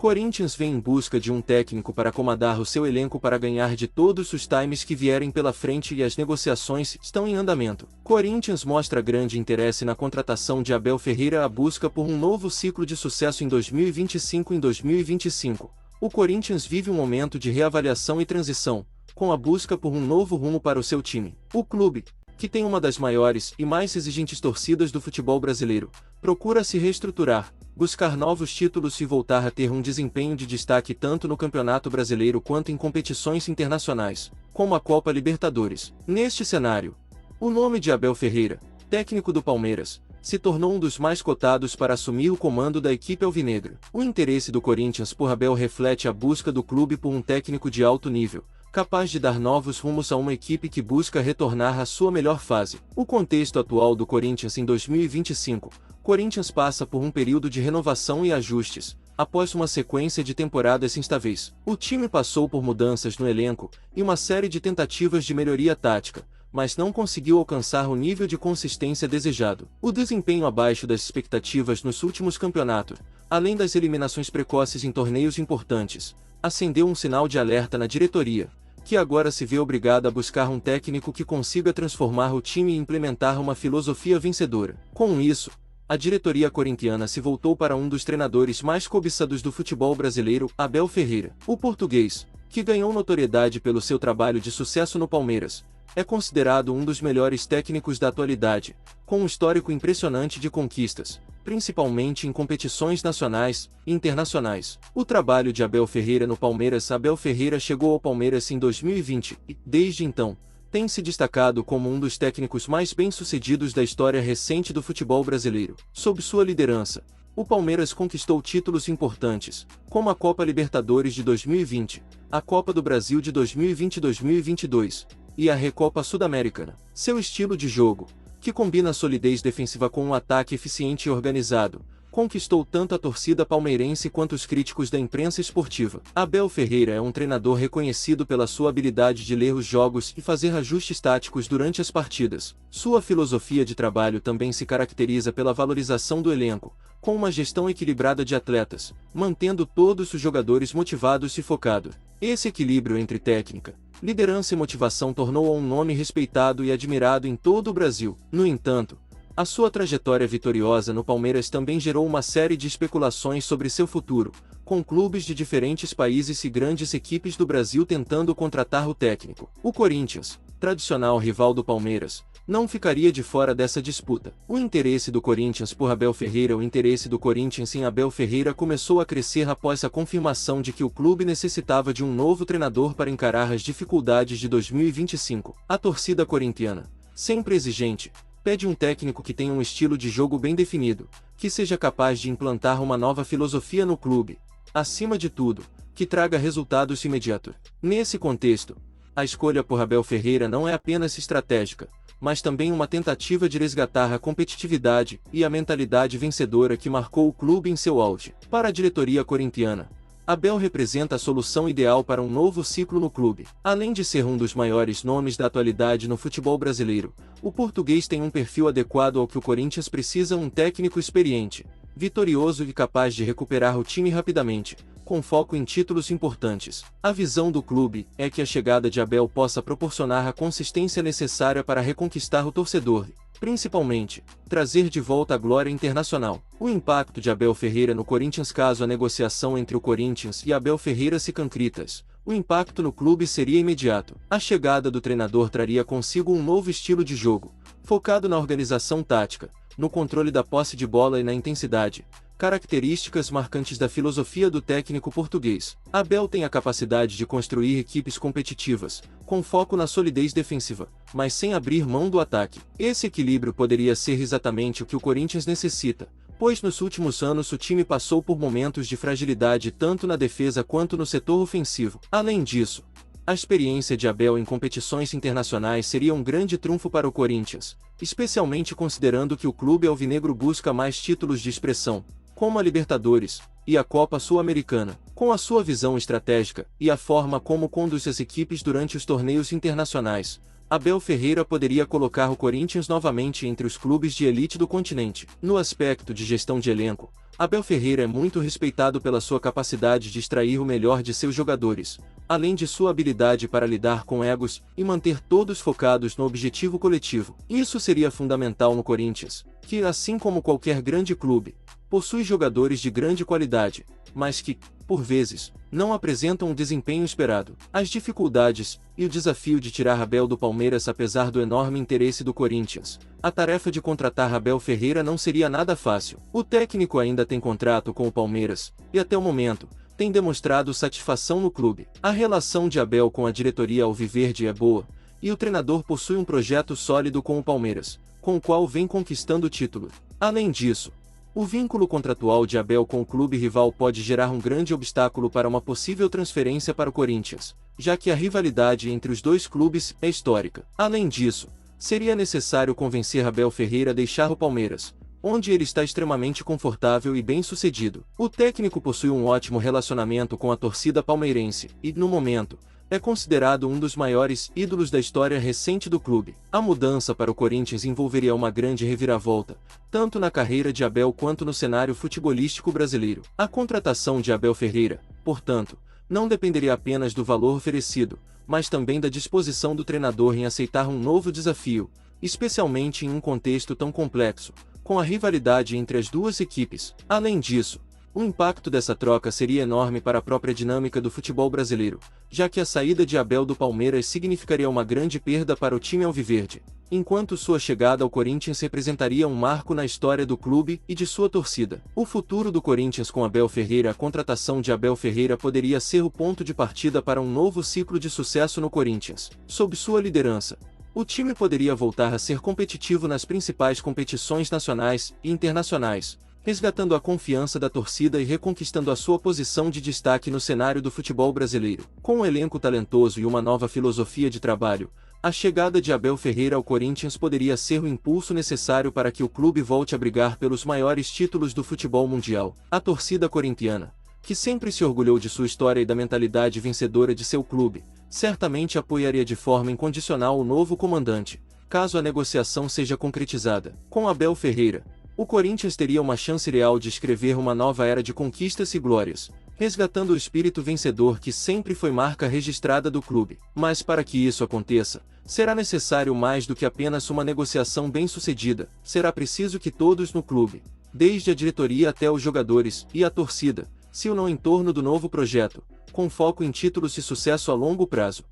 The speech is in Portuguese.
Corinthians vem em busca de um técnico para comandar o seu elenco para ganhar de todos os times que vierem pela frente e as negociações estão em andamento. Corinthians mostra grande interesse na contratação de Abel Ferreira à busca por um novo ciclo de sucesso em 2025 e 2025. O Corinthians vive um momento de reavaliação e transição, com a busca por um novo rumo para o seu time. O clube, que tem uma das maiores e mais exigentes torcidas do futebol brasileiro, procura se reestruturar, buscar novos títulos e voltar a ter um desempenho de destaque tanto no Campeonato Brasileiro quanto em competições internacionais, como a Copa Libertadores. Neste cenário, o nome de Abel Ferreira, técnico do Palmeiras, se tornou um dos mais cotados para assumir o comando da equipe alvinegra. O interesse do Corinthians por Abel reflete a busca do clube por um técnico de alto nível, capaz de dar novos rumos a uma equipe que busca retornar à sua melhor fase. O contexto atual do Corinthians em 2025, Corinthians passa por um período de renovação e ajustes, após uma sequência de temporadas instáveis. O time passou por mudanças no elenco e uma série de tentativas de melhoria tática, mas não conseguiu alcançar o nível de consistência desejado. O desempenho abaixo das expectativas nos últimos campeonatos, além das eliminações precoces em torneios importantes, acendeu um sinal de alerta na diretoria, que agora se vê obrigada a buscar um técnico que consiga transformar o time e implementar uma filosofia vencedora. Com isso, a diretoria corintiana se voltou para um dos treinadores mais cobiçados do futebol brasileiro, Abel Ferreira. O português, que ganhou notoriedade pelo seu trabalho de sucesso no Palmeiras, é considerado um dos melhores técnicos da atualidade, com um histórico impressionante de conquistas, principalmente em competições nacionais e internacionais. O trabalho de Abel Ferreira no Palmeiras. Abel Ferreira chegou ao Palmeiras em 2020 e, desde então, tem se destacado como um dos técnicos mais bem-sucedidos da história recente do futebol brasileiro. Sob sua liderança, o Palmeiras conquistou títulos importantes, como a Copa Libertadores de 2020, a Copa do Brasil de 2020 e 2022, e a Recopa Sul-Americana. Seu estilo de jogo, que combina solidez defensiva com um ataque eficiente e organizado, conquistou tanto a torcida palmeirense quanto os críticos da imprensa esportiva. Abel Ferreira é um treinador reconhecido pela sua habilidade de ler os jogos e fazer ajustes táticos durante as partidas. Sua filosofia de trabalho também se caracteriza pela valorização do elenco, com uma gestão equilibrada de atletas, mantendo todos os jogadores motivados e focados. Esse equilíbrio entre técnica, liderança e motivação tornou-o um nome respeitado e admirado em todo o Brasil. No entanto, a sua trajetória vitoriosa no Palmeiras também gerou uma série de especulações sobre seu futuro, com clubes de diferentes países e grandes equipes do Brasil tentando contratar o técnico. O Corinthians, tradicional rival do Palmeiras, não ficaria de fora dessa disputa. O interesse do Corinthians por Abel Ferreira. O interesse do Corinthians em Abel Ferreira começou a crescer após a confirmação de que o clube necessitava de um novo treinador para encarar as dificuldades de 2025. A torcida corintiana, sempre exigente, pede um técnico que tenha um estilo de jogo bem definido, que seja capaz de implantar uma nova filosofia no clube, acima de tudo, que traga resultados imediatos. Nesse contexto, a escolha por Abel Ferreira não é apenas estratégica, mas também uma tentativa de resgatar a competitividade e a mentalidade vencedora que marcou o clube em seu auge. Para a diretoria corintiana, Abel representa a solução ideal para um novo ciclo no clube. Além de ser um dos maiores nomes da atualidade no futebol brasileiro, o português tem um perfil adequado ao que o Corinthians precisa: um técnico experiente, vitorioso e capaz de recuperar o time rapidamente, com foco em títulos importantes. A visão do clube é que a chegada de Abel possa proporcionar a consistência necessária para reconquistar o torcedor, principalmente, trazer de volta a glória internacional. O impacto de Abel Ferreira no Corinthians. Caso a negociação entre o Corinthians e Abel Ferreira se concretize, o impacto no clube seria imediato. A chegada do treinador traria consigo um novo estilo de jogo, focado na organização tática, no controle da posse de bola e na intensidade, características marcantes da filosofia do técnico português. Abel tem a capacidade de construir equipes competitivas, com foco na solidez defensiva, mas sem abrir mão do ataque. Esse equilíbrio poderia ser exatamente o que o Corinthians necessita, pois nos últimos anos o time passou por momentos de fragilidade tanto na defesa quanto no setor ofensivo. Além disso, a experiência de Abel em competições internacionais seria um grande trunfo para o Corinthians, especialmente considerando que o clube alvinegro busca mais títulos de expressão, como a Libertadores e a Copa Sul-Americana. Com a sua visão estratégica e a forma como conduz as equipes durante os torneios internacionais, Abel Ferreira poderia colocar o Corinthians novamente entre os clubes de elite do continente. No aspecto de gestão de elenco, Abel Ferreira é muito respeitado pela sua capacidade de extrair o melhor de seus jogadores, além de sua habilidade para lidar com egos e manter todos focados no objetivo coletivo. Isso seria fundamental no Corinthians, que, assim como qualquer grande clube, possui jogadores de grande qualidade, mas que, por vezes, não apresentam o desempenho esperado. As dificuldades e o desafio de tirar Abel do Palmeiras apesar do enorme interesse do Corinthians. A tarefa de contratar Abel Ferreira não seria nada fácil. O técnico ainda tem contrato com o Palmeiras, e até o momento, tem demonstrado satisfação no clube. A relação de Abel com a diretoria alviverde é boa, e o treinador possui um projeto sólido com o Palmeiras, com o qual vem conquistando o título. Além disso, o vínculo contratual de Abel com o clube rival pode gerar um grande obstáculo para uma possível transferência para o Corinthians, já que a rivalidade entre os dois clubes é histórica. Além disso, seria necessário convencer Abel Ferreira a deixar o Palmeiras, onde ele está extremamente confortável e bem-sucedido. O técnico possui um ótimo relacionamento com a torcida palmeirense e, no momento, é considerado um dos maiores ídolos da história recente do clube. A mudança para o Corinthians envolveria uma grande reviravolta, tanto na carreira de Abel quanto no cenário futebolístico brasileiro. A contratação de Abel Ferreira, portanto, não dependeria apenas do valor oferecido, mas também da disposição do treinador em aceitar um novo desafio, especialmente em um contexto tão complexo, com a rivalidade entre as duas equipes. Além disso, o impacto dessa troca seria enorme para a própria dinâmica do futebol brasileiro, já que a saída de Abel do Palmeiras significaria uma grande perda para o time alviverde, enquanto sua chegada ao Corinthians representaria um marco na história do clube e de sua torcida. O futuro do Corinthians com Abel Ferreira. A contratação de Abel Ferreira poderia ser o ponto de partida para um novo ciclo de sucesso no Corinthians. Sob sua liderança, o time poderia voltar a ser competitivo nas principais competições nacionais e internacionais, resgatando a confiança da torcida e reconquistando a sua posição de destaque no cenário do futebol brasileiro. Com um elenco talentoso e uma nova filosofia de trabalho, a chegada de Abel Ferreira ao Corinthians poderia ser o impulso necessário para que o clube volte a brigar pelos maiores títulos do futebol mundial. A torcida corintiana, que sempre se orgulhou de sua história e da mentalidade vencedora de seu clube, certamente apoiaria de forma incondicional o novo comandante, caso a negociação seja concretizada. Com Abel Ferreira, o Corinthians teria uma chance real de escrever uma nova era de conquistas e glórias, resgatando o espírito vencedor que sempre foi marca registrada do clube. Mas para que isso aconteça, será necessário mais do que apenas uma negociação bem-sucedida. Será preciso que todos no clube, desde a diretoria até os jogadores e a torcida, se unam em torno do novo projeto, com foco em títulos e sucesso a longo prazo.